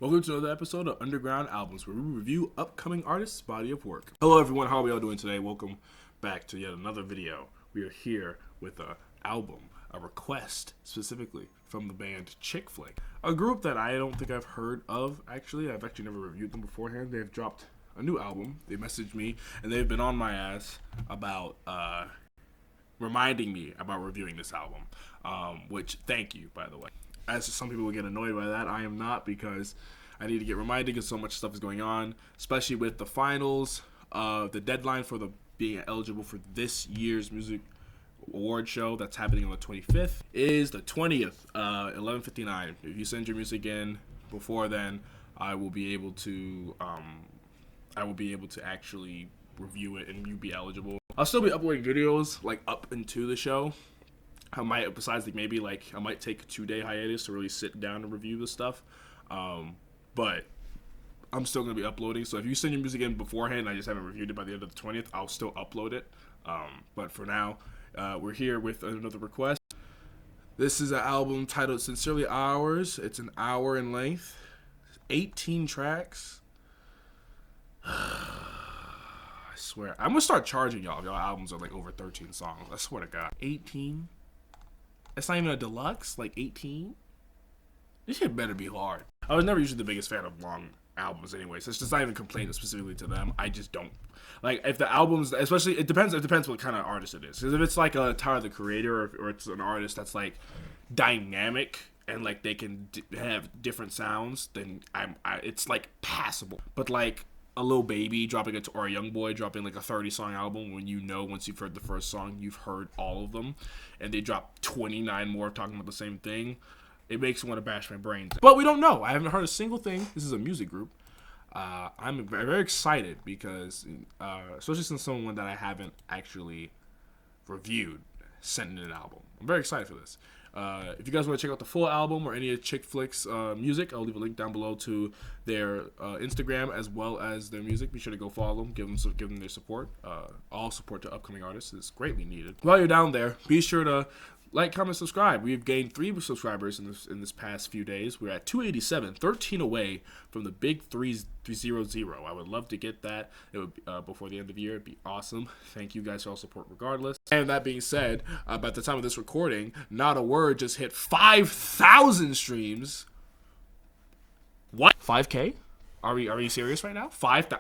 Welcome to another episode of Underground Albums, where we review upcoming artists' body of work. Hello everyone, how are we all doing today? Welcome back to yet another video. We are here with an album, a request specifically from the band Chick-Flick, a group that I don't think I've heard of, actually. I've actually never reviewed them beforehand. They've dropped a new album. They messaged me, and they've been on my ass about reminding me about reviewing this album, which, thank you, by the way. As some people will get annoyed by that, I am not, because I need to get reminded because so much stuff is going on, especially with the finals. The deadline for being eligible for this year's music award show that's happening on the 25th is the 20th, 11:59. If you send your music in before then, I will be able to actually review it and you be eligible. I'll still be uploading videos like up into the show. I might take a 2-day hiatus to really sit down and review the stuff. But I'm still going to be uploading. So if you send your music in beforehand and I just haven't reviewed it by the end of the 20th, I'll still upload it. But for now, we're here with another request. This is an album titled Sincerely Ours. It's an hour in length, 18 tracks. I swear. I'm going to start charging y'all if y'all albums are like over 13 songs. I swear to God. 18? It's not even a deluxe? Like 18? This shit better be hard. I was never usually the biggest fan of long albums anyway, so it's just not even complaining specifically to them. I just don't. Like, if the albums, especially, it depends what kind of artist it is. Because if it's like a Tyler, the Creator, or it's an artist that's like dynamic and like they can have different sounds, then it's like passable. But like a Lil Baby dropping or a Young Boy dropping like a 30-song album, when once you've heard the first song, you've heard all of them, and they drop 29 more talking about the same thing, it makes me want to bash my brains. But we don't know. I haven't heard a single thing. This is a music group. I'm very excited because, especially since someone that I haven't actually reviewed sent in an album. I'm very excited for this. If you guys want to check out the full album or any of Chick-Flick's music, I'll leave a link down below to their Instagram as well as their music. Be sure to go follow them, give them their support. All support to upcoming artists is greatly needed. While you're down there, be sure to like, comment, subscribe. We've gained 3 subscribers in this past few days. We're at 287, 13 away from the big 300. I would love to get that. It would before the end of the year. It'd be awesome. Thank you guys for all support regardless. And that being said, by the time of this recording, Not a Word just hit 5,000 streams. What? 5K? Are we serious right now? 500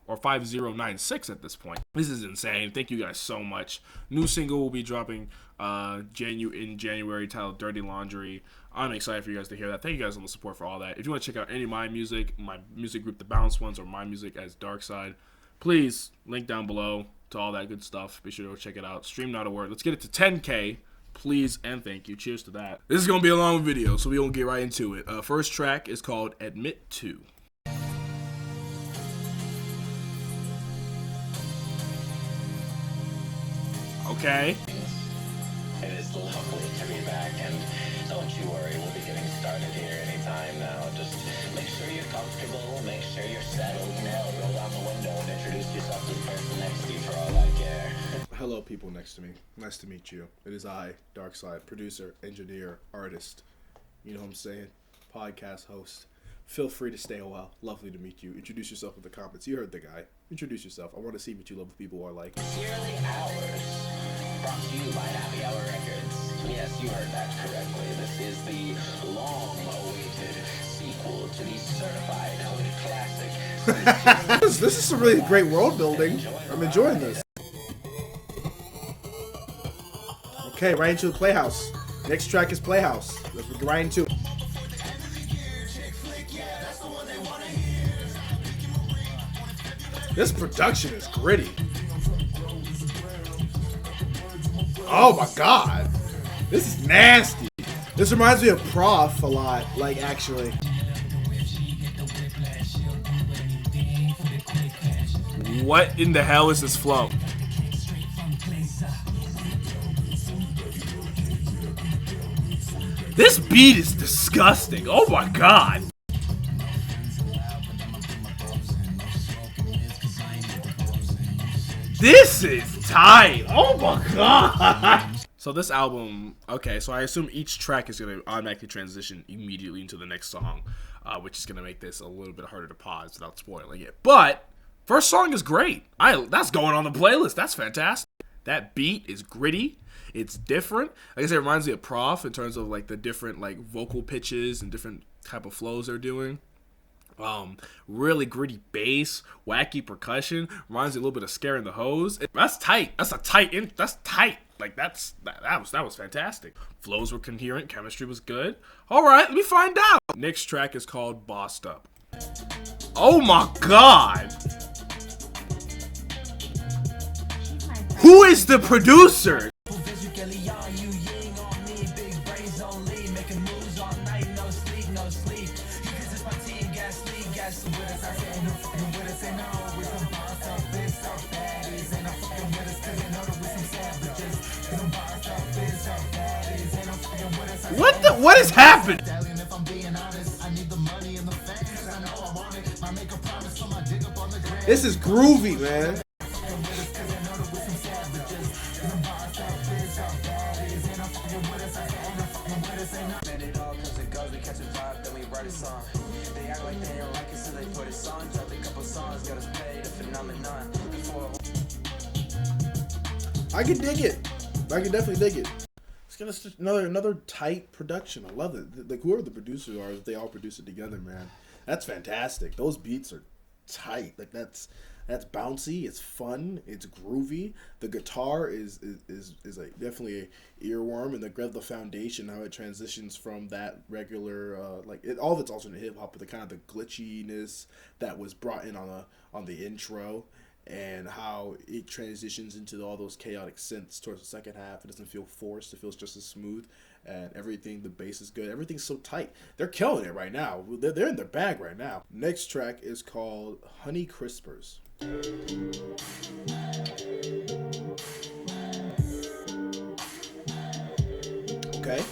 or 5096 at this point. This is insane. Thank you guys so much. New single will be dropping in January titled Dirty Laundry. I'm excited for you guys to hear that. Thank you guys for the support for all that. If you want to check out any of my music group, The Balanced Ones, or my music as Dark Side, please link down below to all that good stuff. Be sure to go check it out. Stream Not a Word. Let's get it to 10K. Please and thank you. Cheers to that. This is going to be a long video, so we're going to get right into it. First track is called Admit To. Okay. It is lovely to be back, and don't you worry, we'll be getting started here anytime now. Just make sure you're comfortable, make sure you're settled, roll down the window and introduce yourself to the person next to you for all I care. Hello, people next to me. Nice to meet you. It is I, Dark Side, producer, engineer, artist. You know what I'm saying? Podcast host. Feel free to stay a while. Lovely to meet you. Introduce yourself in the comments. You heard the guy. Introduce yourself. I want to see what you lovely people are like. Sincerely Ours, brought to you by Happy Hour Records. Yes, you heard that correctly. This is the long-awaited sequel to the certified hood classic. This is some really great world building. I'm enjoying this. Okay, right into the Playhouse. Next track is Playhouse. Let's get right into it. This production is gritty. Oh my god. This is nasty. This reminds me of Prof a lot, like actually. What in the hell is this flow? This beat is disgusting. Oh my god. This is tight. Oh my god. So this album, okay, so I assume each track is going to automatically transition immediately into the next song, which is going to make this a little bit harder to pause without spoiling it. But first song is great. That's going on the playlist. That's fantastic. That beat is gritty. It's different. Like I said, it reminds me of Prof in terms of like the different like vocal pitches and different type of flows they're doing. Really gritty bass, wacky percussion. Reminds me a little bit of Scaring the Hose. That's tight. That's tight. Like that was fantastic. Flows were coherent. Chemistry was good. All right, let me find out. Next track is called Bossed Up. Oh my God. Who is the producer? What is happening? This is groovy, man. I can dig it. I can definitely dig it. It's another tight production. I love it. Like whoever the producers are, they all produce it together, man. That's fantastic. Those beats are tight. Like that's bouncy. It's fun. It's groovy. The guitar is like definitely a earworm, and the foundation, how it transitions from that regular all of it's alternate hip hop, but the kind of the glitchiness that was brought in on the intro. And how it transitions into all those chaotic synths towards the second half. It doesn't feel forced. It feels just as smooth. And everything, the bass is good. Everything's so tight. They're killing it right now. They're in their bag right now. Next track is called Honey Crispers. Okay.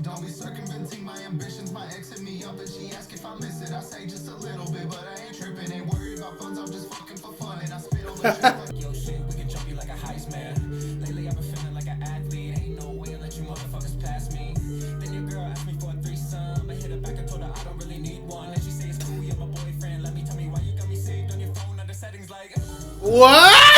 Don't be circumventing my ambitions. My ex hit me up and she asked if I miss it. I say just a little bit, but I ain't tripping. Ain't worried about funds. I'm just fucking for fun. And I spit on the shit like, yo, shit, we can jump you like a heist, man. Lately, I've been feeling like an athlete. Ain't no way I'll let you motherfuckers pass me. Then your girl asked me for a threesome. I hit her back and told her I don't really need one. And she says, cool, you're my boyfriend. Let me tell me why you got me saved on your phone under settings like. What?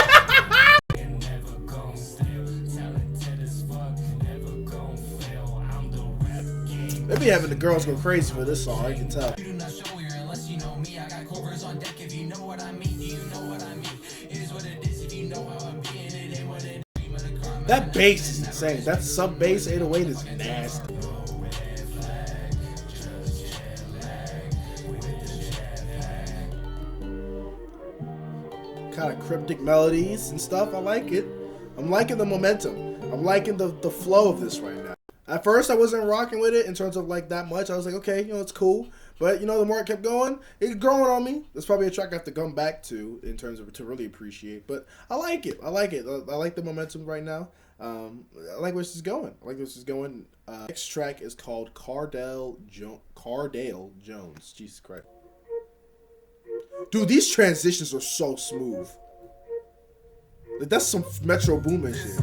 They be having the girls go crazy for this song, I can tell. You do not show here unless you know me. I got covers on deck if you know what I mean. Do you know what I mean? It is what it is if you know how I'm being. It ain't what it is. That bass is insane. That sub bass 808 is nasty. Kind of cryptic melodies and stuff. I like it. I'm liking the momentum. I'm liking the flow of this right now. At first, I wasn't rocking with it in terms of like that much. I was like, okay, it's cool. But the more it kept going, it's growing on me. It's probably a track I have to come back to in terms of to really appreciate. But I like it. I like the momentum right now. I like where this is going. Next track is called Cardale Jones. Jesus Christ. Dude, these transitions are so smooth. Like, that's some Metro Boomin shit.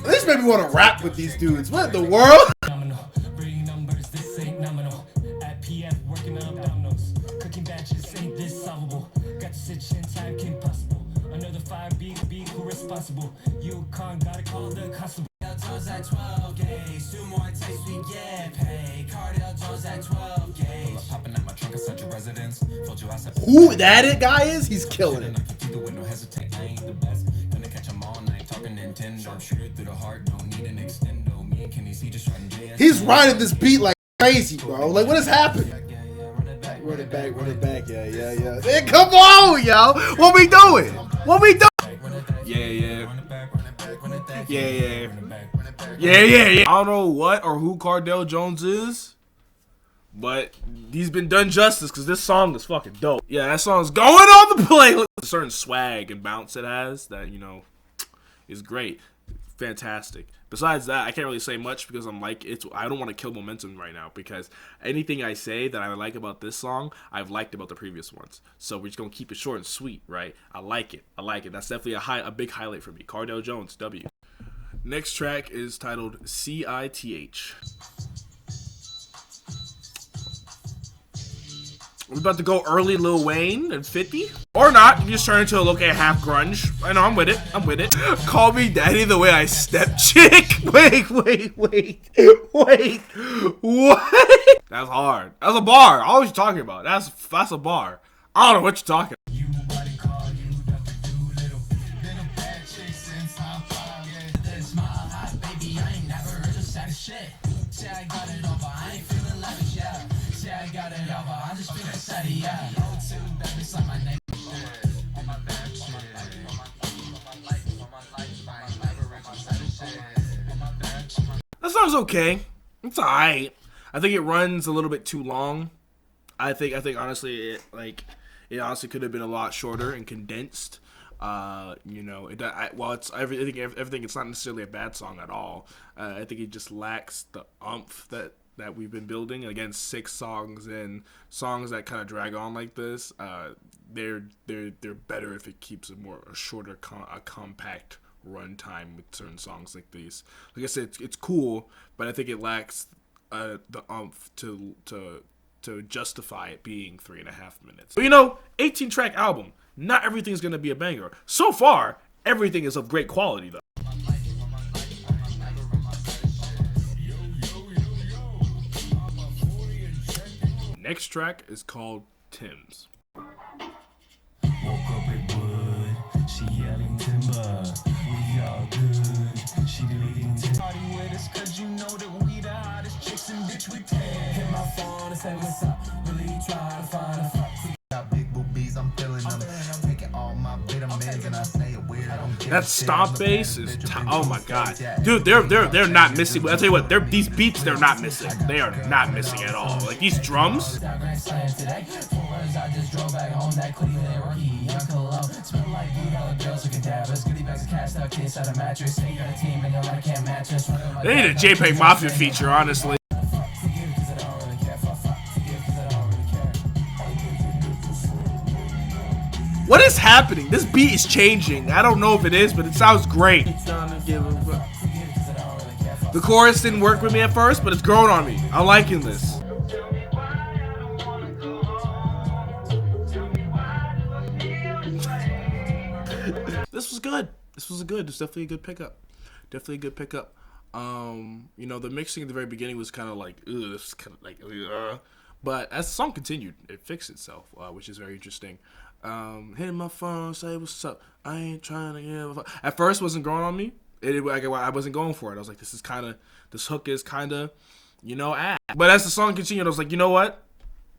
This made me want to rap with these dudes. What in the world? Another 5B who responsible. You can't gotta call the constable. Dialtones at 12 gauge. 2 more takes we get paid. Cardale Jones at 12 gauge. Popping out my trunk of such a residence. Who that guy is? He's killing it. I ain't the best. Gonna catch him all night talking Nintendo. Shoot it through the heart. Don't need an extendo. Me and Kenny C just riding JS. He's riding this beat like crazy, bro. Like, what is happening? Run it back. Yeah. Hey, come on, yo. What we doing? Yeah. I don't know what or who Cardale Jones is, but he's been done justice because this song is fucking dope. Yeah, that song's going on the playlist. A certain swag and bounce it has that, is great. fantastic. Besides that, I can't really say much because I don't want to kill momentum right now, because anything I say that I like about this song, I've liked about the previous ones. So we're just gonna keep it short and sweet, right? I like it. That's definitely a big highlight for me. Cardale Jones, W. Next track is titled C.I.T.H. We're about to go early Lil Wayne and 50. Or not, you just turn into a look at half grunge. I know, I'm with it. Call me daddy the way I step chick. Wait. What? That's hard. That's a bar. All you're talking about. That's a bar. I don't know what you're talking about. That song's okay. It's alright. I think it runs a little bit too long. I think honestly it honestly could have been a lot shorter and condensed. While everything, it's not necessarily a bad song at all. I think it just lacks the oomph that we've been building. Again, 6 songs and songs that kind of drag on like this. They're better if it keeps a shorter, compact runtime with certain songs like these. Like I said, it's cool, but I think it lacks the oomph to justify it being 3.5 minutes. But 18-track album. Not everything's gonna be a banger. So far, everything is of great quality though. Next track is called TIMBS. Woke up at Wood, she yelling timber. We all good, she deleting timber. Party with us cause you know that we the hottest chicks and bitch we take. Hit my phone and say what's up, really try to find a fuck. Got big boobies, I'm feeling them. Taking all my vitamins and I say it weird. I don't That stomp bass is oh my god, dude, they're not missing. I'll tell you what, these beats they're not missing. They are not missing at all. Like these drums. They need a JPEG Mafia feature, honestly. What is happening? This beat is changing. I don't know if it is, but it sounds great. The chorus didn't work with me at first, but it's growing on me. I'm liking this. This was good. It's definitely a good pickup. The mixing at the very beginning was kind of like, ugh, this is kind of like, ugh. But as the song continued, it fixed itself, which is very interesting. Hitting my phone, say what's up. I ain't trying to give a fuck. At first, it wasn't growing on me. I wasn't going for it. I was like, this hook is kind of, ass. But as the song continued, I was like, you know what?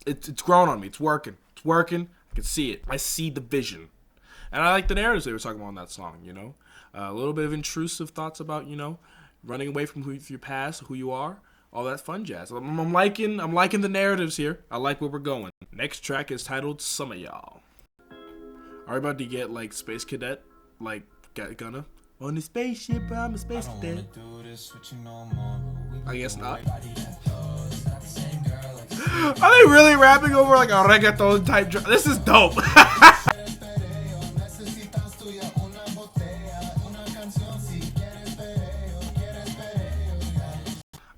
It's growing on me. It's working. I can see it. I see the vision. And I like the narratives they were talking about in that song, A little bit of intrusive thoughts about, running away from your past, who you are. All that fun jazz. I'm liking the narratives here. I like where we're going. Next track is titled Sumayaw. Are we about to get like Space Cadet? Like Gunna? On the spaceship, I'm a space cadet. I guess not. Are they really rapping over like a reggaeton type drum? This is dope.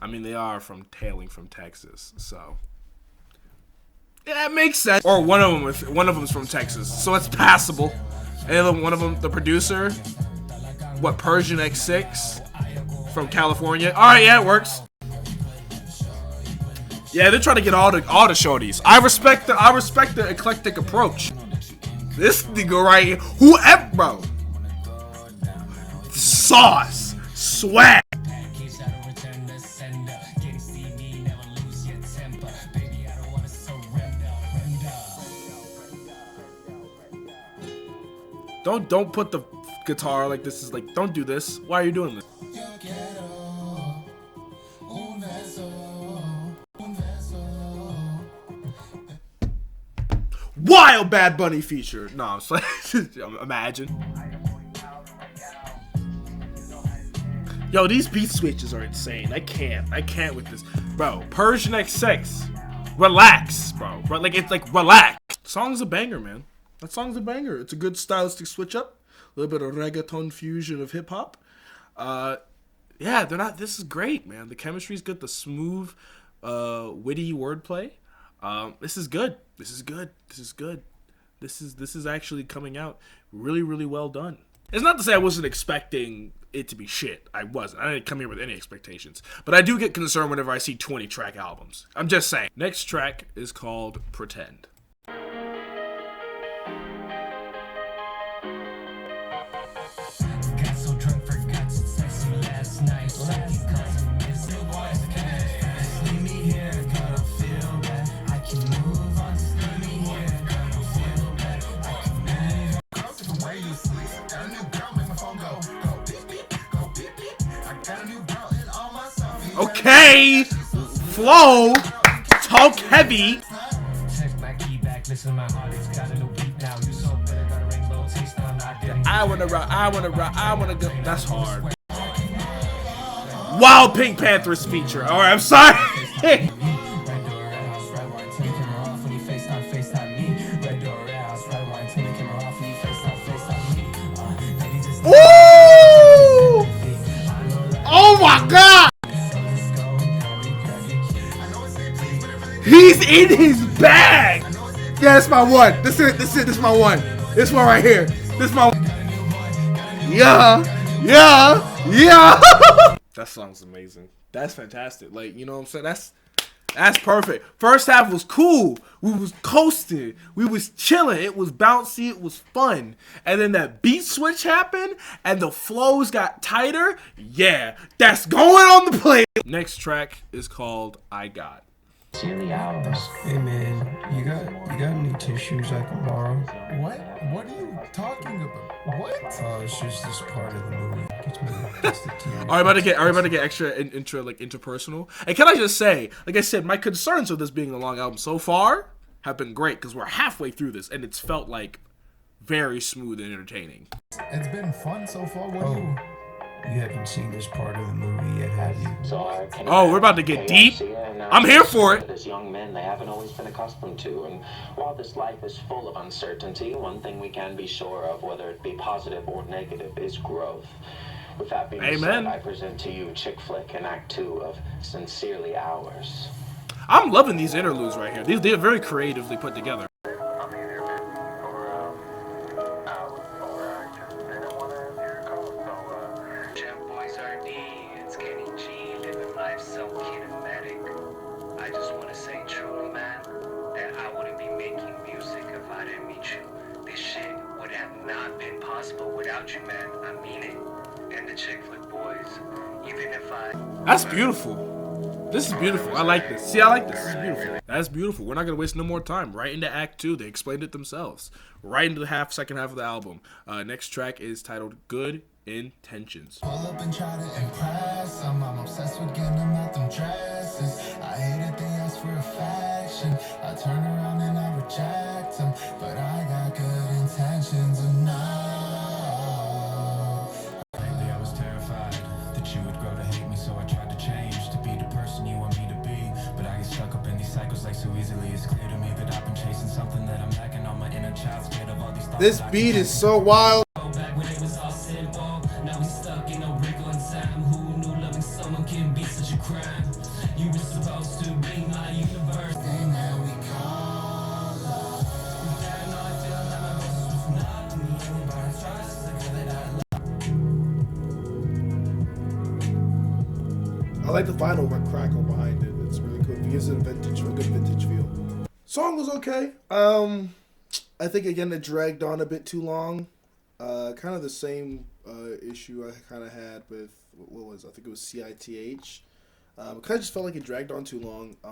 I mean, they are hailing from Texas, so yeah, it makes sense. Or one of them's from Texas, so it's passable. And one of them, the producer, Persian X6 from California. All right, yeah, it works. Yeah, they're trying to get all the shorties. I respect the eclectic approach. This nigga right here, whoever, bro, sauce, swag. Don't put the guitar like this is like, don't do this. Why are you doing this? Wild Bad Bunny feature. No, it's like, imagine. Yo, these beat switches are insane. I can't with this, bro. Persian XX, relax, bro. Like it's like relax. Song's a banger, man. That song's a banger. It's a good stylistic switch up, a little bit of reggaeton fusion of hip hop. Yeah, they're not. This is great, man. The chemistry's good. The smooth, witty wordplay. This is good. This is good. This is good. This is actually coming out really, really well done. It's not to say I wasn't expecting it to be shit. I wasn't. I didn't come here with any expectations. But I do get concerned whenever I see 20-track albums. I'm just saying. Next track is called Pretend. Got so drunk, forgot to text you last night. Last cousin is new boys again. Leave me here, God, I feel bad. I can move on. Leave me here, God, I feel bad. I can move on. Girls, different way you sleep. Got a new girl, make my phone go beep beep, go beep beep. I got a new girl in all my selfies. Okay! Flow! Talk heavy! Check my key back, listen, my heart, it's got a new beat now. You so better, got a rainbow taste, I'm not getting. I wanna rock, I wanna go. That's hard. Wild Pink Panthers feature. Alright, I'm sorry. Red door, red house, red wine, turn the camera off when you FaceTime me. Red door, red house, red wine, turn the camera off when you FaceTime me. Baby, just Ooh! Oh my god! He's in his bag! Yeah, that's my one. This is my one. This one right here. This my one. Yeah. That song's amazing. That's fantastic. Like, you know what I'm saying? That's perfect. First half was cool. We was coasting. We was chilling. It was bouncy. It was fun. And then that beat switch happened and the flows got tighter. Yeah, that's going on the play. Next track is called I Got. Sincerely ours. Hey man, you got any tissues I can borrow? What? What are you talking about? What? It's just this part of the movie. Gets the tears. Are we about to get extra interpersonal? And can I just say, like I said, my concerns with this being a long album so far have been great because we're halfway through this and it's felt like very smooth and entertaining. It's been fun so far. What Oh. do you? You haven't seen this part of the movie yet, have you? So, Oh, we're about to get deep. I'm here for it. As young men, they haven't always been accustomed to. And while this life is full of uncertainty, one thing we can be sure of, whether it be positive or negative, is growth. With that being Amen. said, I present to you Chick Flick in Act 2 of Sincerely Ours. I'm loving these interludes right here. They're very creatively put together. Boys RD, it's Kenny G, living life so kinematic. I just want to say truly, man, that I wouldn't be making music if I didn't meet you. This shit would have not been possible without you, man. I mean it. And the Chick Flick boys, even if I... That's beautiful. This is beautiful. I like this. See, I like this. This is beautiful. That's beautiful. We're not going to waste no more time. Right into Act 2. They explained it themselves. Right into the second half of the album. Next track is titled Good Intentions. Pull up and try to impress them. I'm obsessed with getting them out them dresses. I hate it, they ask for affection. I turn around and I reject them. But I got good intentions enough. Lately I was terrified that you would grow to hate me, so I tried to change to be the person you want me to be. But I get stuck up in these cycles like so easily. It's clear to me that I've been chasing something that I'm lacking on my inner child, scared of all these thoughts. This beat is so wild. Back when it was all simple, now we stuck in a wrinkle in time. Who knew loving someone can be such a crime? You were supposed to be my universe. Thing that we call love. Paranoid, feeling like my business was not me. Anybody trust the girl that I love. I like the final crackle behind it. It's really cool. It gives it a good vintage feel. Song was okay. I think again it dragged on a bit too long. Kind of the same issue I kind of had with I think it was C.I.T.H. It kind of just felt like it dragged on too long. I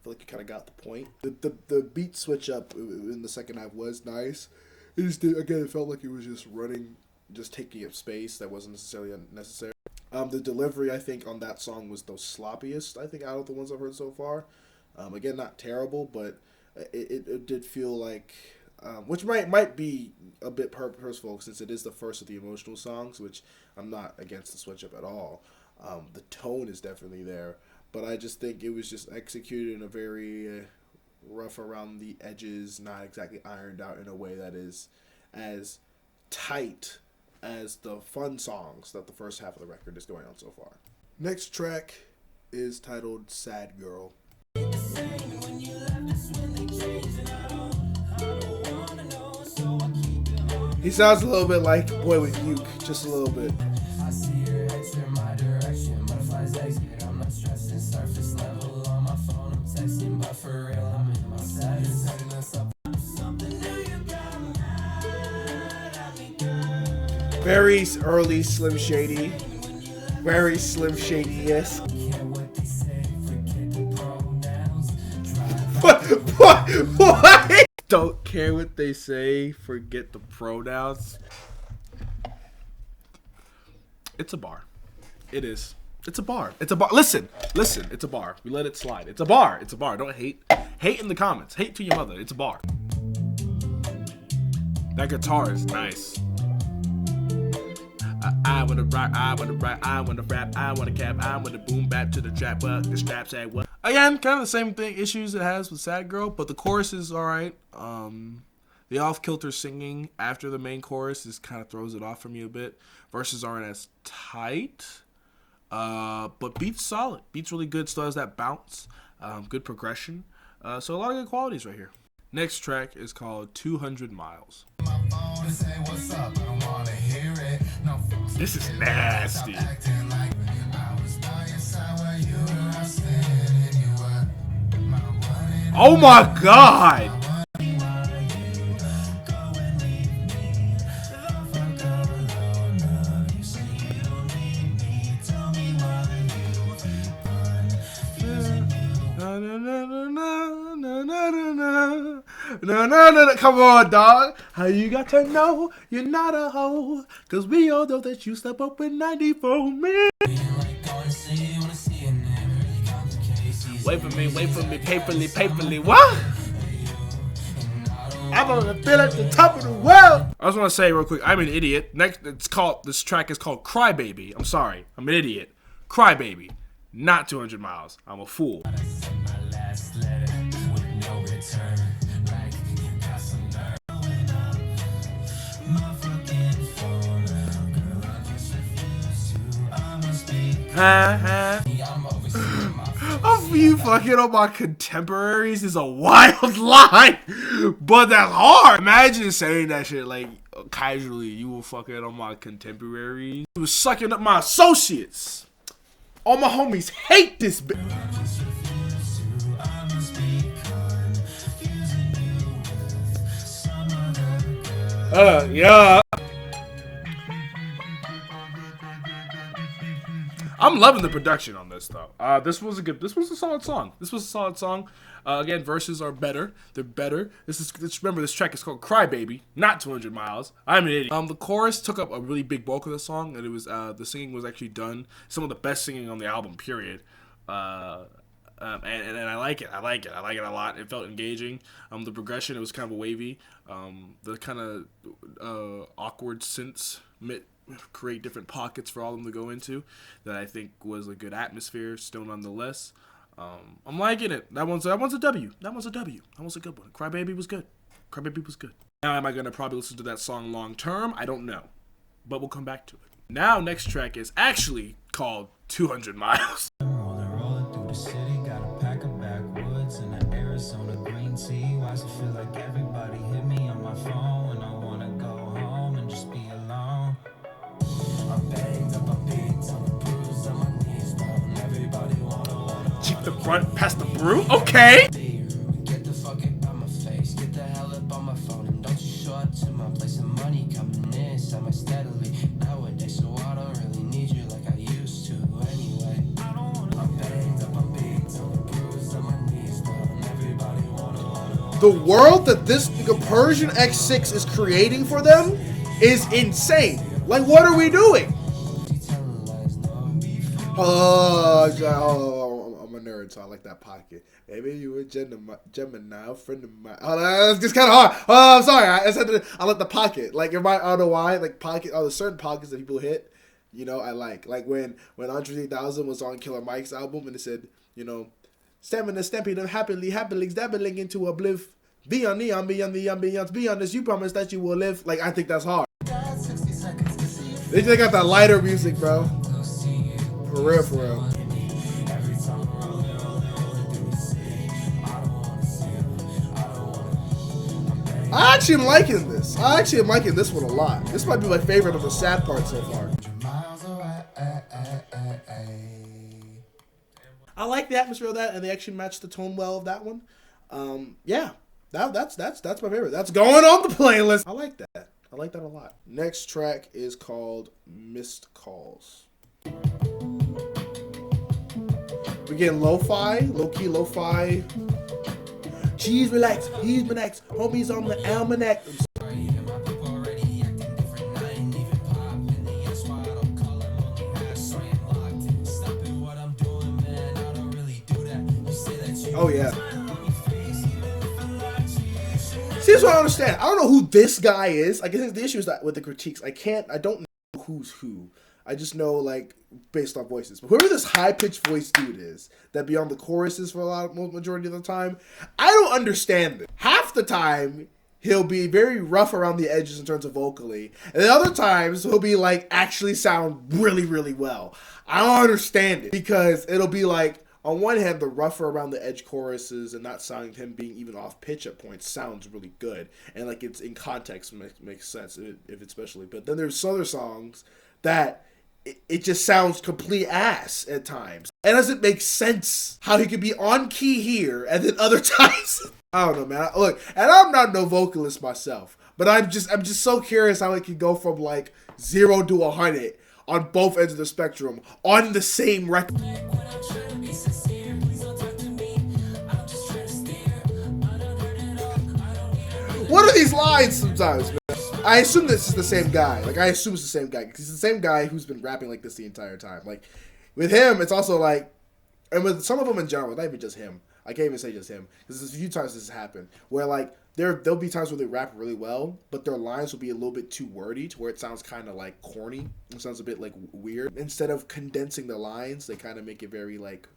feel like it kind of got the point. The beat switch up in the second half was nice. It just it felt like it was just running, just taking up space that wasn't necessarily unnecessary. The delivery I think on that song was the sloppiest I think out of the ones I've heard so far. Again, not terrible, but it did feel like. Which might be a bit purposeful since it is the first of the emotional songs, which I'm not against the switch up at all. The tone is definitely there, but I just think it was just executed in a very rough around the edges, not exactly ironed out in a way that is as tight as the fun songs that the first half of the record is going on so far. Next track is titled Sad Girl. He sounds a little bit like Boy with Uke, just a little bit. I see your ex in my direction. Butterflies exit. I'm not stressing. Surface level on my phone. I'm texting, but for real, I'm in my status. Setting us up. Something new you got mad at me, girl. Very early Slim Shady. Very Slim Shady-esque. Care what they say. Forget the pronouns. What? Don't care what they say. Forget the pronouns. It's a bar. It is. It's a bar. It's a bar. Listen. It's a bar. We let it slide. It's a bar. It's a bar. Don't hate. Hate in the comments. Hate to your mother. It's a bar. That guitar is nice. I wanna rock, I wanna rap, I wanna rap, I wanna cap, I wanna boom bap to the trap, but the strap say what? Again, kind of the same thing, issues it has with Sad Girl, but the chorus is alright. The off-kilter singing after the main chorus is kind of throws it off from you a bit. Verses aren't as tight, but beat's solid. Beat's really good, still has that bounce, good progression. So a lot of good qualities right here. Next track is called 200 Miles. This is nasty. Oh my god! No, come on, dog. How you got to know you're not a hoe? Cause we all know that you step up with 94 men. Wait for me, paperly, what? I'm gonna feel at the top of the world. I just want to say real quick, I'm an idiot. This track is called Crybaby. I'm sorry, I'm an idiot. Crybaby, not 200 Miles. I'm a fool. Of you fucking on my contemporaries is a wild line, but that's hard. Imagine saying that shit like casually. You will fucking on my contemporaries. You was sucking up my associates. All my homies hate this bitch. Yeah. I'm loving the production on this though. This was a solid song. Again, verses are better. They're better. Remember this track is called Crybaby, not 200 Miles. I'm an idiot. The chorus took up a really big bulk of the song, and it was the singing was actually done. Some of the best singing on the album, period. And I like it. I like it a lot. It felt engaging. The progression, it was kind of wavy. The kind of awkward synths create different pockets for all of them to go into that I think was a good atmosphere still nonetheless. I'm liking it. That one's a W. That one's a good one. Crybaby was good. Now am I going to probably listen to that song long term? I don't know. But we'll come back to it. Now next track is actually called 200 Miles. Rolling through the city, got a pack of backwoods and an Arizona green tea. Why does it feel like everybody hit me on my phone when I wanna go home and just be alone? I'm banged up, I'm beat, on the bruise on my knees, bro. Everybody wanna Cheek the front, past the brew. Okay. get the fuck up on my face, get the hell up on my phone, and don't you show up to my place of money coming in semi-steadily nowadays, so I don't really need you like I used to anyway. I'm banged up, I'm beat, on the bruise on my knees, bro. Everybody wanna The world that this Persian X6 is creating for them is insane. Like, what are we doing? Oh, I'm a nerd, so I like that pocket. Maybe you were Gemini, a friend of mine. Oh, that's just kind of hard. I'm sorry. I like the pocket. Like, I don't know why. Like, pocket. Oh, there's certain pockets that people hit. You know, I like when Andre 3000 was on Killer Mike's album and it said, you know, stamping them happily dabbling into obliv. Be on the ambiance, be honest, you promise that you will live. Like, I think that's hard. They got that lighter music, bro. For real, for real. I actually am liking this. I actually am liking this one a lot. This might be my favorite of the sad part so far. I like the atmosphere of that, and they actually match the tone well of that one. Yeah, that's my favorite. That's going on the playlist. I like that. I like that a lot. Next track is called Missed Calls. We're getting lo-fi, low-key lo-fi. Cheese relax, he's relaxed, homies on the almanac. Oh yeah. See, that's what I understand. I don't know who this guy is. I guess the issue is that with the critiques, I don't know who's who. I just know, like, based on voices. But whoever this high-pitched voice dude is, that be on the choruses for majority of the time, I don't understand it. Half the time, he'll be very rough around the edges in terms of vocally. And then other times, he'll be, like, actually sound really, really well. I don't understand it. Because it'll be, like, on one hand, the rougher around the edge choruses and not sounding him being even off pitch at points sounds really good. And, like, it's in context makes sense, if it's especially. But then there's other songs that it just sounds complete ass at times. It doesn't make sense how he could be on key here and then other times. I don't know, man. Look, and I'm not no vocalist myself, but I'm just so curious how it can go from like 0 to 100 on both ends of the spectrum on the same record. What are these lines sometimes, man? I assume this is the same guy. Like, I assume it's the same guy. Because he's the same guy who's been rapping like this the entire time. Like, with him, it's also like... And with some of them in general, not even just him. I can't even say just him. Because there's a few times this has happened. Where, like, there'll be times where they rap really well, but their lines will be a little bit too wordy to where it sounds kind of, like, corny. It sounds a bit, like, weird. Instead of condensing the lines, they kind of make it very, like...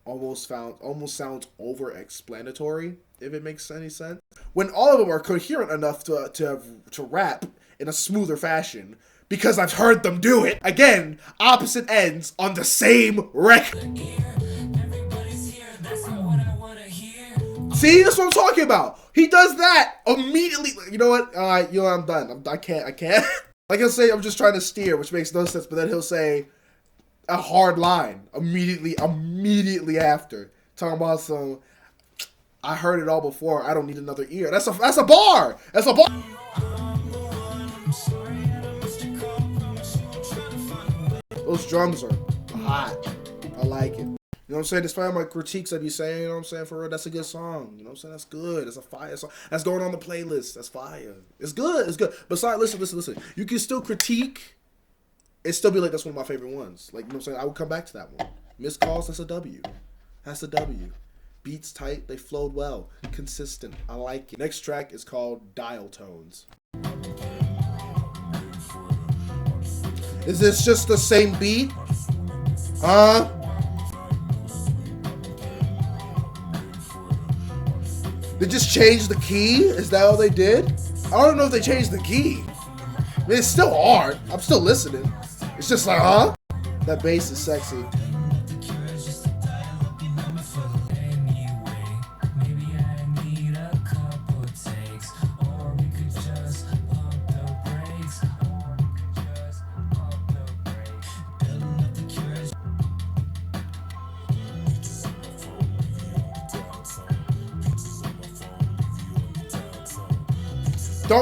almost sounds over-explanatory, if it makes any sense. When all of them are coherent enough to rap in a smoother fashion, because I've heard them do it. Again, opposite ends on the same record. See, that's what I'm talking about. He does that immediately. You know what? I'm done. I can't. Like he'll say, I'm just trying to steer, which makes no sense, but then he'll say a hard line immediately after, talking about some, I heard it all before, I don't need another ear. That's a bar. That's a bar. Those drums are hot. I like it. You know what I'm saying? Despite my critiques I be saying, you know what I'm saying, for real, that's a good song. You know what I'm saying? That's good. That's a fire song. That's going on the playlist. That's fire. It's good. It's good. Besides, listen. You can still critique. It still be like, that's one of my favorite ones. Like, you know what I'm saying? I would come back to that one. Missed Calls, that's a W. That's a W. Beats tight, they flowed well. Consistent, I like it. Next track is called Dialtones. Is this just the same beat? They just changed the key? Is that all they did? I don't know if they changed the key. I mean, it's still hard. I'm still listening. It's just like, huh? That bass is sexy.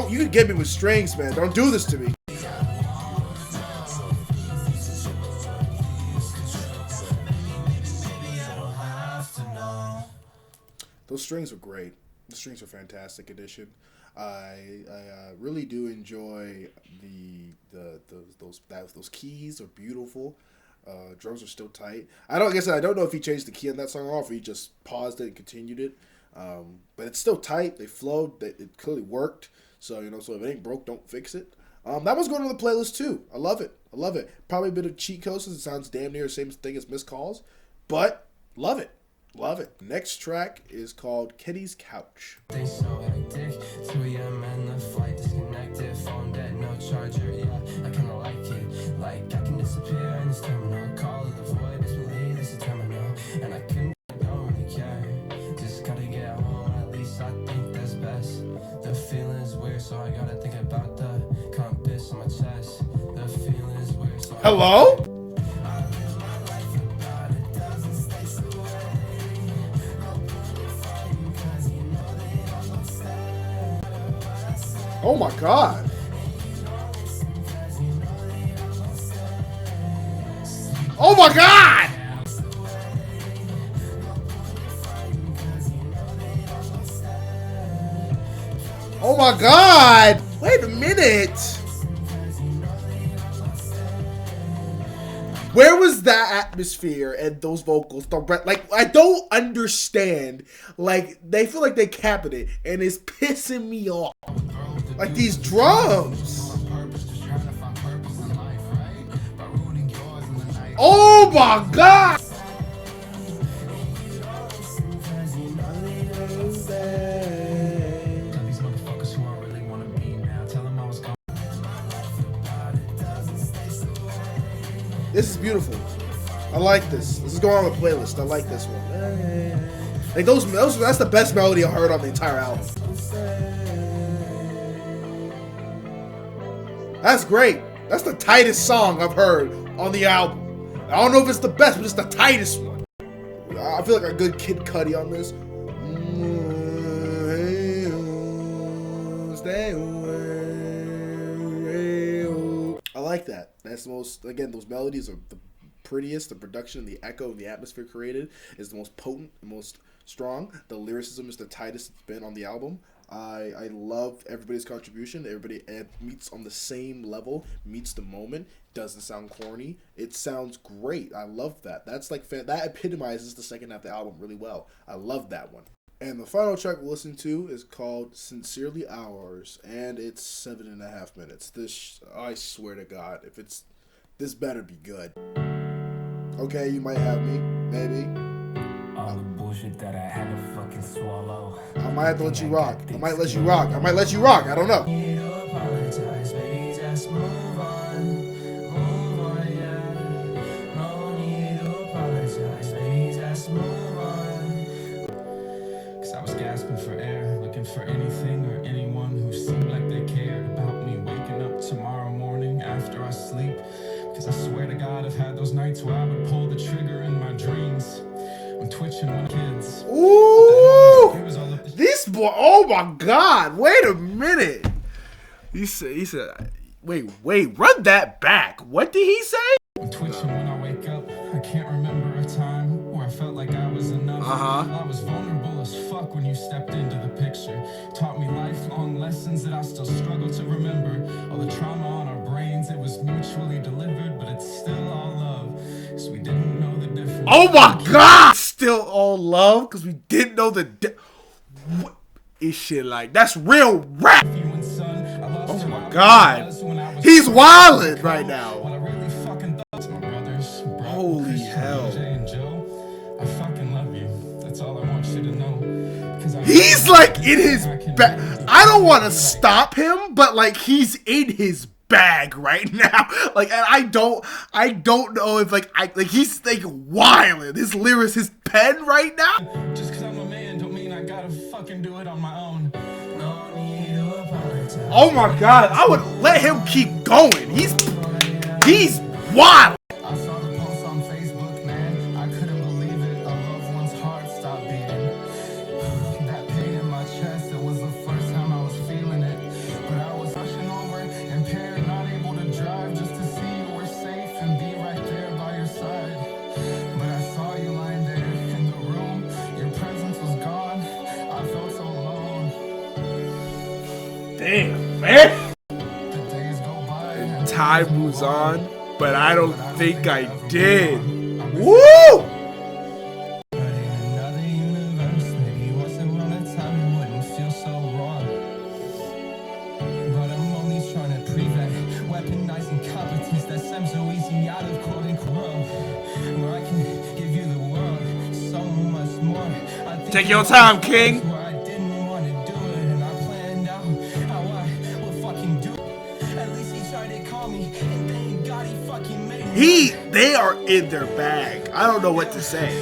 You can get me with strings, man. Don't do this to me. Those strings are great. The strings are fantastic addition. I really do enjoy those keys are beautiful. Drums are still tight. I don't know if he changed the key on that song or if he just paused it and continued it. But it's still tight. They flowed. It clearly worked. So so if it ain't broke, don't fix it. That one's going on the playlist too. I love it. I love it. Probably a bit of cheat codes since it sounds damn near the same thing as Missed Calls, but love it. Love it. Next track is called Kitty's Couch. They so hectic, 2 a.m. and the flight disconnected, phone dead, no charger, yeah, I kinda like it, like I can disappear in this terminal, call of the void, disbelief, this is terminal, and I couldn't, I don't really care, just gotta get home, at least I think that's best, the feeling's weird, so I gotta think about the compass on my chest, the feeling's weird, so Hello? Oh my god. Oh my god! Oh my god! Wait a minute! Where was that atmosphere and those vocals? Like, I don't understand. Like, they feel like they capping it, and it's pissing me off. Like these drums. Oh my god! This is beautiful. I like this. This is going on the playlist. I like this one. Like those that's the best melody I heard on the entire album. That's great. That's the tightest song I've heard on the album. I don't know if it's the best, but it's the tightest one. I feel like a good Kid Cudi on this. Stay away. I like that. That's the most, again, those melodies are the prettiest. The production, the echo, and the atmosphere created is the most potent, the most strong. The lyricism is the tightest it's been on the album. I love everybody's contribution. Everybody meets on the same level, meets the moment. Doesn't sound corny. It sounds great. I love that. That's like that epitomizes the second half of the album really well. I love that one. And the final track we'll listen to is called "Sincerely Ours," and it's 7.5 minutes. This, I swear to God, if it's this, better be good. Okay, you might have me, maybe. All the bullshit that I had to fucking swallow. I might have to let you rock. I might let you rock. I might let you rock. I don't know. Need to apologize, baby, just move on, yeah. No need to apologize, baby, just move on. Cause I was gasping for air, looking for anything or anyone who seemed like they cared about me waking up tomorrow morning after I sleep. Cause I swear to God, I've had those nights where I would pull the trigger in my dreams. I'm twitching when kids. Ooh! This boy, oh my God! Wait a minute. He said, wait, run that back. What did he say? I'm twitching when I wake up. I can't remember a time where I felt like I was enough. I was vulnerable as fuck when you stepped into the picture. Taught me lifelong lessons that I still struggle to remember. All the trauma on our brains, it was mutually delivered, but it's still all love. So we didn't know the difference. Oh my God! Still all love because we didn't know what is shit like? That's real rap. Oh my God! He's wildin' right now. Holy hell! I fucking love you. That's all I want you to know. He's like in his bag. I don't want to stop him, but like he's in his bag right now. Like, and I don't know if he's like wildin'. His lyrics, his pen right now. Just cause I'm a man don't mean I gotta fucking do it on my own. No need to apologize. Oh my God! I would let him keep going. He's wild. I saw the post on Facebook, man. I couldn't believe it. A loved one's heart stopped beating. That pain in my chest, it was the first time I was feeling it. But I was rushing over, impaired, not able to drive, just to see you were safe and be right there by your side. But I saw you lying there in the room. Your presence was gone. I felt so alone. Damn, man. The days go by And time moves on, but I don't think I did. Woo! But in another universe, maybe once upon a time it wouldn't feel so wrong. But I'm only trying to prevent that seems so easy out of cold and corrupt. Where I can give you the world, so much more. I think Take your time, King. where I didn't want to do it, and I planned out how I would fucking do it. At least he tried to call me, and thank God he fucking made it. They are in their bag. I don't know what to say.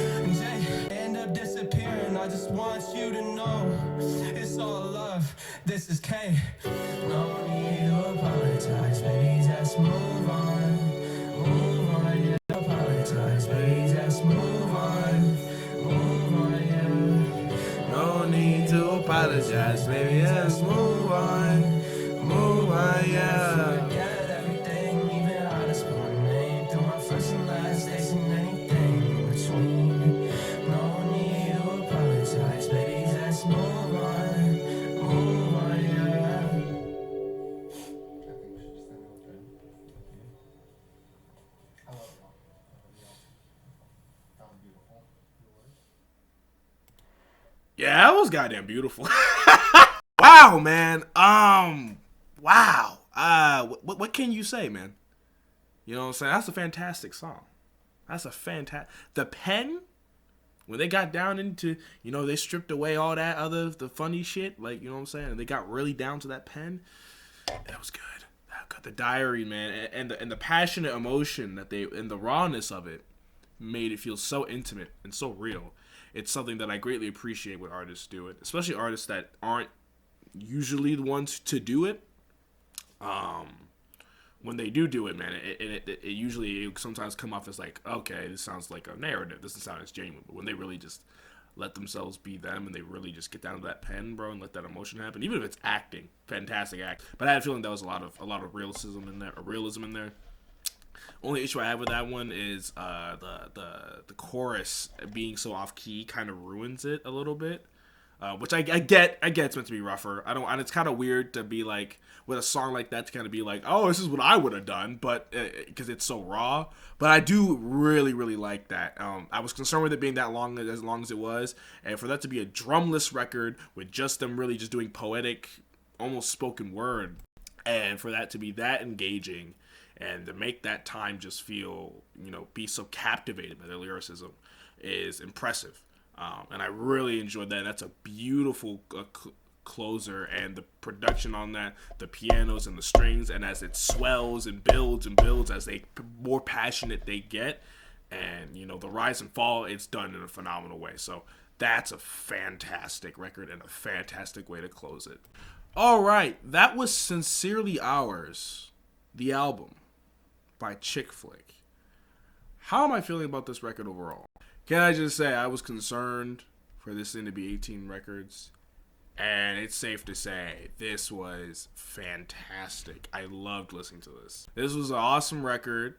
End up disappearing. I just want you to know it's all love. This is K. No need to apologize, baby. Just move on. Move on, yeah. Apologize, baby. Just move on. Move on, yeah. No need to apologize, baby. Just move on. Move on, yeah. Forget everything, even how to spell my name. Through my first and last days and anything in between. No need to apologize, baby. Just move on. Move on, yeah. Yeah, that was goddamn beautiful. Wow, man. Wow. What can you say, man? You know what I'm saying? That's a fantastic song. That's a fantastic. The pen, when they got down into, you know, they stripped away all that the funny shit, like, you know what I'm saying? And they got really down to that pen. That was good. The diary, man, and the passionate emotion that and the rawness of it made it feel so intimate and so real. It's something that I greatly appreciate when artists do it, especially artists that aren't usually the ones to do it. When they do it, man, it usually sometimes come off as like, okay, this sounds like a narrative. This doesn't sound as genuine. But when they really just let themselves be them and they really just get down to that pen, bro, and let that emotion happen, even if it's acting, fantastic act. But I had a feeling there was a lot of realism in there. Only issue I have with that one is the chorus being so off key kind of ruins it a little bit. Which I get it's meant to be rougher. And it's kind of weird to be like, with a song like that, to kind of be like, oh, this is what I would have done, but because it's so raw. But I do really, really like that. I was concerned with it being that long as it was, and for that to be a drumless record with just them really just doing poetic, almost spoken word, and for that to be that engaging, and to make that time just feel, you know, be so captivated by their lyricism is impressive. And I really enjoyed that. That's a beautiful closer, and the production on that, the pianos and the strings, and as it swells and builds as they more passionate they get, and you know, the rise and fall, it's done in a phenomenal way. So that's a fantastic record and a fantastic way to close it. All right, that was Sincerely Ours, the album by Chick Flick. How am I feeling about this record overall? Can I just say I was concerned for this thing to be 18 records, and it's safe to say this was fantastic. I loved listening to this. This was an awesome record.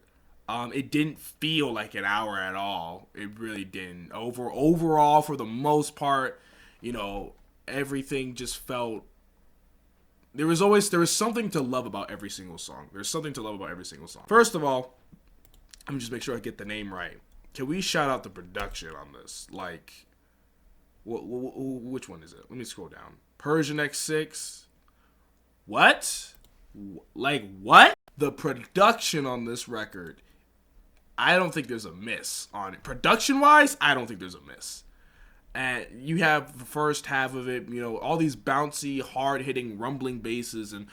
It didn't feel like an hour at all. It really didn't. Overall, for the most part, you know, everything just felt. There was something to love about every single song. There's something to love about every single song. First of all, let me just make sure I get the name right. Can we shout out the production on this? Like, which one is it? Let me scroll down. Persian X6. What? Like, what? The production on this record, I don't think there's a miss on it. Production-wise, I don't think there's a miss. And you have the first half of it, you know, all these bouncy, hard-hitting, rumbling basses and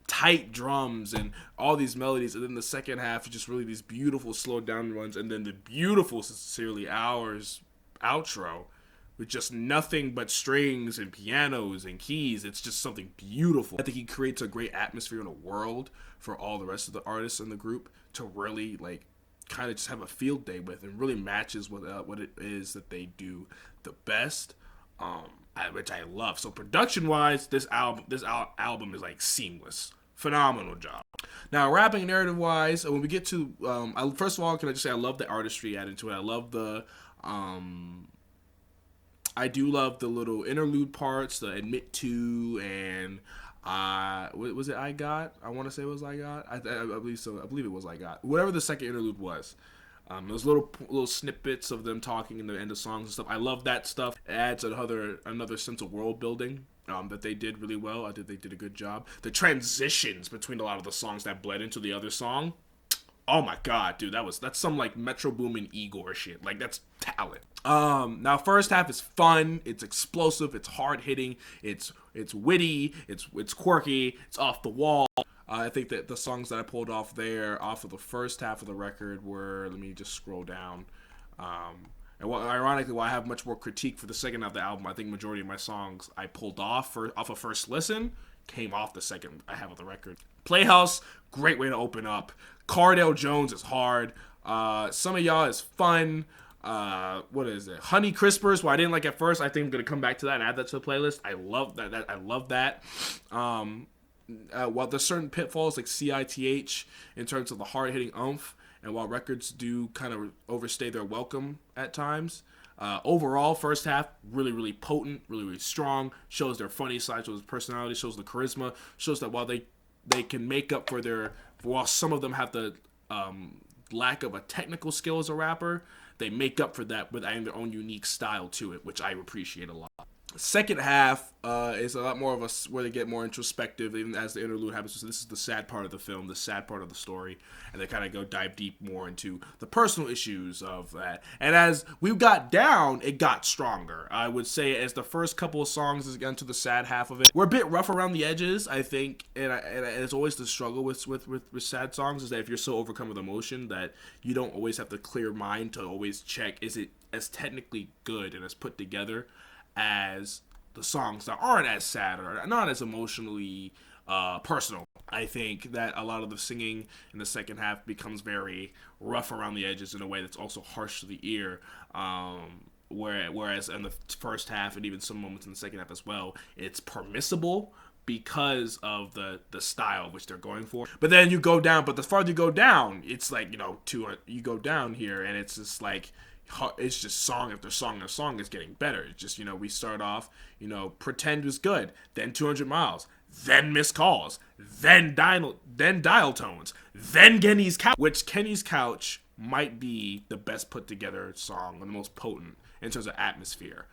tight drums and all these melodies, and then the second half is just really these beautiful slowed down runs, and then the beautiful Sincerely Ours outro with just nothing but strings and pianos and keys. It's just something beautiful. I think he creates a great atmosphere in a world for all the rest of the artists in the group to really like kind of just have a field day with, and really matches what it is that they do the best, which I love. So production wise, this album is like seamless. Phenomenal job. Now, rapping narrative wise, when we get to, first of all, can I just say I love the artistry added to it. I love I do love the little interlude parts, the admit to, and what was it I Got? I want to say it was I Got. I believe so. I believe it was I Got. Whatever the second interlude was. Those little snippets of them talking in the end of songs and stuff. I love that stuff. It adds another sense of world building that they did really well. I think they did a good job. The transitions between a lot of the songs that bled into the other song, Oh my god, dude, that's some like Metro Boomin Igor shit. Like that's talent. Now first half is fun, it's explosive, it's hard hitting, it's witty, it's quirky, it's off the wall. I think that the songs that I pulled off there, off of the first half of the record, were, let me just scroll down. Ironically, while I have much more critique for the second half of the album, I think majority of my songs I pulled off of first listen came off the second half of the record. Playhouse, great way to open up. Cardale Jones is hard. Sumayaw is fun. What is it? Honey Crispers, well, I didn't like at first. I think I'm gonna come back to that and add that to the playlist. I love that. I love that. While there's certain pitfalls like C.I.T.H. in terms of the hard hitting oomph, and while records do kind of overstay their welcome at times, overall first half really potent, really strong. Shows their funny side, shows their personality, shows the charisma, shows that while they can make up while some of them have the lack of a technical skill as a rapper, they make up for that with adding their own unique style to it, which I appreciate a lot. Second half is a lot more of where they get more introspective, even as the interlude happens. So this is the sad part of the film, the sad part of the story, and they kind of dive deep more into the personal issues of that. And as we got down, it got stronger. I would say as the first couple of songs as got into the sad half of it, we're a bit rough around the edges, I think, and it's always the struggle with sad songs is that if you're so overcome with emotion that you don't always have the clear mind to always check, is it as technically good and as put together as the songs that aren't as sad or not as emotionally personal. I think that a lot of the singing in the second half becomes very rough around the edges in a way that's also harsh to the ear. Whereas in the first half and even some moments in the second half as well, it's permissible because of the style which they're going for. But then you go down, but the farther you go down, it's like, you go down here and it's just like, it's just song after song after song is getting better. It's just, we start off, Pretend was good, then 200 Miles, then Missed Calls, then Dialtones, then Kenny's Couch, which Kenny's Couch might be the best put together song and the most potent in terms of atmosphere.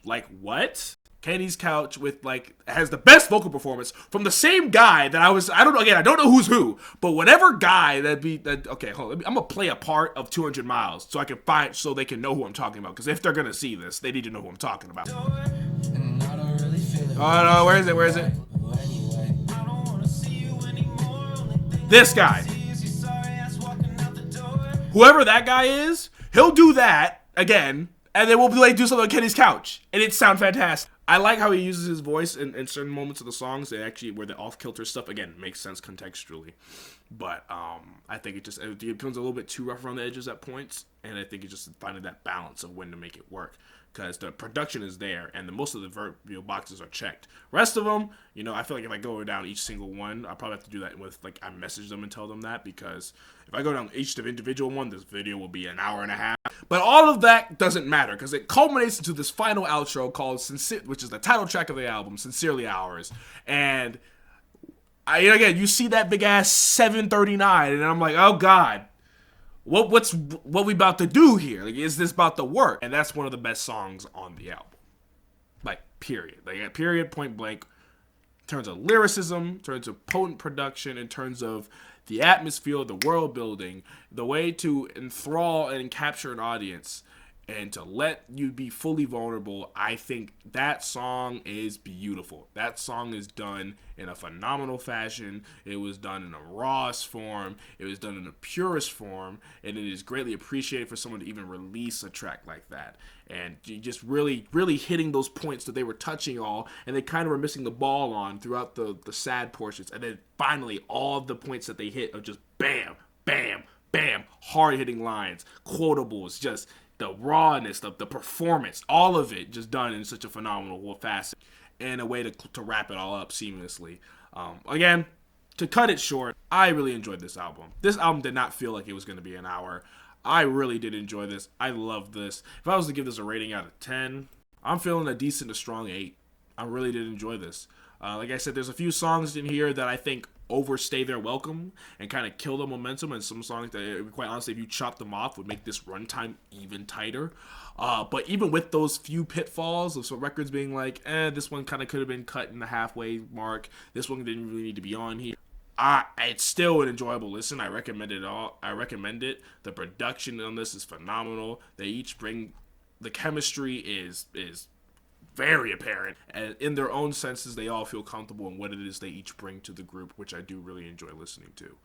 Like, what? Kenny's Couch has the best vocal performance from the same guy that I don't know who's who, but whatever guy okay, hold on, I'm gonna play a part of 200 Miles so they can know who I'm talking about, because if they're gonna see this, they need to know who I'm talking about. Oh no, where is it? This guy. Whoever that guy is, he'll do that again, and then we'll do something on Kenny's Couch, and it sound fantastic. I like how he uses his voice in certain moments of the songs. They actually, where the off-kilter stuff, again, makes sense contextually. But I think it becomes a little bit too rough around the edges at points. And I think it's just finding that balance of when to make it work. Because the production is there, and most of the boxes are checked. Rest of them, I feel like if I go down each single one, I'll probably have to do that with, I message them and tell them that. Because if I go down each individual one, this video will be an hour and a half. But all of that doesn't matter, because it culminates into this final outro called Sincere, which is the title track of the album, Sincerely Ours. And again, you see that big ass 739, and I'm like, oh god, what we about to do here? Like, is this about to work? And that's one of the best songs on the album. Period. Period, point blank. In terms of lyricism, in terms of potent production, in terms of the atmosphere, the world building, the way to enthrall and capture an audience and to let you be fully vulnerable, I think that song is beautiful. That song is done in a phenomenal fashion. It was done in a rawest form. It was done in a purest form. And it is greatly appreciated for someone to even release a track like that. And just really, really hitting those points that they were touching all, and they kind of were missing the ball on throughout the sad portions. And then finally, all of the points that they hit are just bam, bam, bam, hard-hitting lines, quotables, just the rawness, the performance, all of it just done in such a phenomenal facet and a way to wrap it all up seamlessly. Again, to cut it short, I really enjoyed this album. This album did not feel like it was going to be an hour. I really did enjoy this. I love this. If I was to give this a rating out of 10, I'm feeling a decent to strong 8. I really did enjoy this. Like I said, there's a few songs in here that I think overstay their welcome and kind of kill the momentum, and some songs that, quite honestly, if you chop them off, would make this runtime even tighter. But even with those few pitfalls of some records being like, this one kind of could have been cut in the halfway mark, this one didn't really need to be on here, It's still an enjoyable listen. I recommend it all. I recommend it. The production on this is phenomenal. They each bring, the chemistry is very apparent, and in their own senses, they all feel comfortable in what it is they each bring to the group, which I do really enjoy listening to.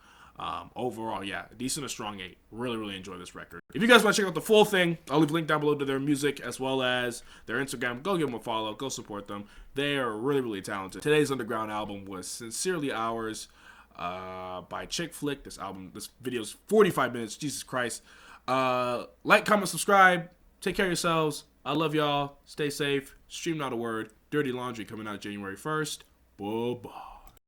Overall, yeah, decent, a strong 8. Really enjoy this record. If you guys want to check out the full thing, I'll leave a link down below to their music as well as their Instagram. Go give them a follow. Go support them. They are really talented. Today's Underground album was Sincerely Ours by Chick Flick. This video's 45 minutes. Jesus Christ. Like, comment, subscribe. Take care of yourselves. I love y'all. Stay safe. Stream Not a Word. Dirty Laundry coming out January 1st. Bye-bye.